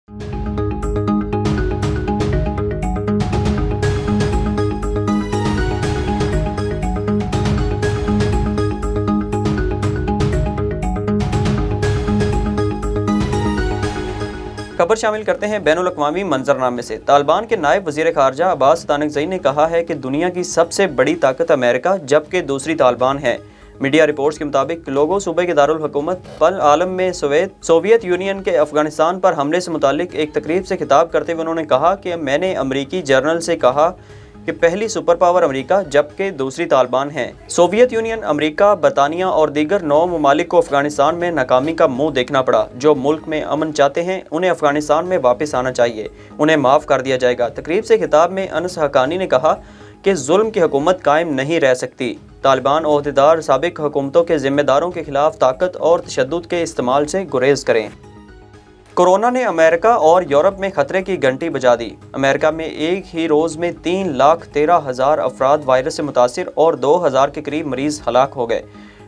खबर शामिल करते हैं बैनुल अक़वामी मंजरनामे से। तालिबान के नायब वज़ीर ख़ारजा अब्बास तानकज़ई ने कहा है कि दुनिया की सबसे बड़ी ताकत अमेरिका जबकि दूसरी तालिबान है। मीडिया रिपोर्ट्स के मुताबिक लोगों सूबे के दारुल हुकूमत पल आलम में सोवियत यूनियन के अफगानिस्तान पर हमले से मुतालिक एक तकरीब से खिताब करते हुए उन्होंने कहा कि मैंने अमरीकी जर्नल से कहा कि पहली सुपर पावर अमेरिका जबकि दूसरी तालिबान है। सोवियत यूनियन, अमेरिका, बरतानिया और दीगर 9 ममालिक को अफगानिस्तान में नाकामी का मुंह देखना पड़ा। जो मुल्क में अमन चाहते हैं उन्हें अफगानिस्तान में वापस आना चाहिए, उन्हें माफ़ कर दिया जाएगा। तकरीब से खिताब में अनस हक्कानी ने कहा कि जुल्म की हुकूमत कायम नहीं रह सकती। तालिबान ओहदेदार साबिक हुकूमतों के जिम्मेदारों के खिलाफ ताकत और तशद्दुद के इस्तेमाल से गुरेज करें। कोरोना ने अमेरिका और यूरोप में खतरे की घंटी बजा दी। अमेरिका में एक ही रोज़ में 3,13,000 अफराद वायरस से मुतासिर और 2,000 के करीब मरीज हलाक हो गए।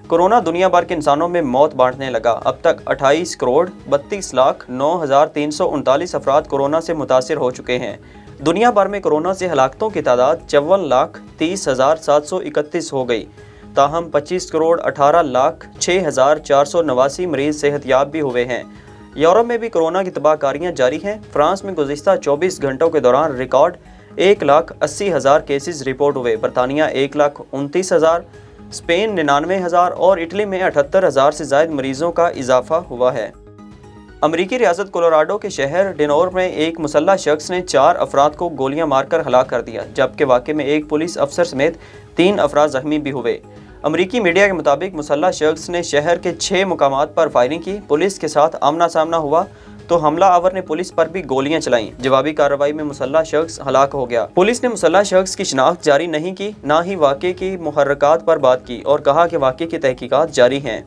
कोरोना दुनिया भर के इंसानों में मौत बांटने लगा। अब तक 28,32,09,339 अफराद कोरोना से मुतासिर हो चुके हैं। दुनिया भर में कोरोना से हलाकतों की तादाद 54,30,731 हो गई। ताहम 25,18,06,489 मरीज सेहतयाब भी हुए हैं। यूरोप में भी कोरोना की तबाहकारियाँ जारी हैं। फ्रांस में गुज़िश्ता 24 घंटों के दौरान रिकॉर्ड 1,80,000 केसेस रिपोर्ट हुए। बरतानिया 1,29,000, स्पेन 99,000 और इटली में 78,000 से ज़ायद मरीजों का इजाफा हुआ है। अमरीकी रियासत कोलोराडो के शहर डेनोर में एक मुसल्लह शख्स ने 4 अफराद को गोलियां मारकर हलाक कर दिया, जबकि वाक़े में एक पुलिस अफसर समेत 3 अफराद जख्मी भी हुए। अमरीकी मीडिया के मुताबिक मुसल्लह शख्स ने शहर के 6 मुकामात पर फायरिंग की। पुलिस के साथ आमना सामना हुआ तो हमला आवर ने पुलिस पर भी गोलियां चलाईं। जवाबी कार्रवाई में मुसल्लह शख्स हलाक हो गया। पुलिस ने मुसल्लह शख्स की शिनाख्त जारी नहीं की, ना ही वाक़े की मुहर्रकात पर बात की और कहा कि वाक़े की तहकीकात जारी हैं।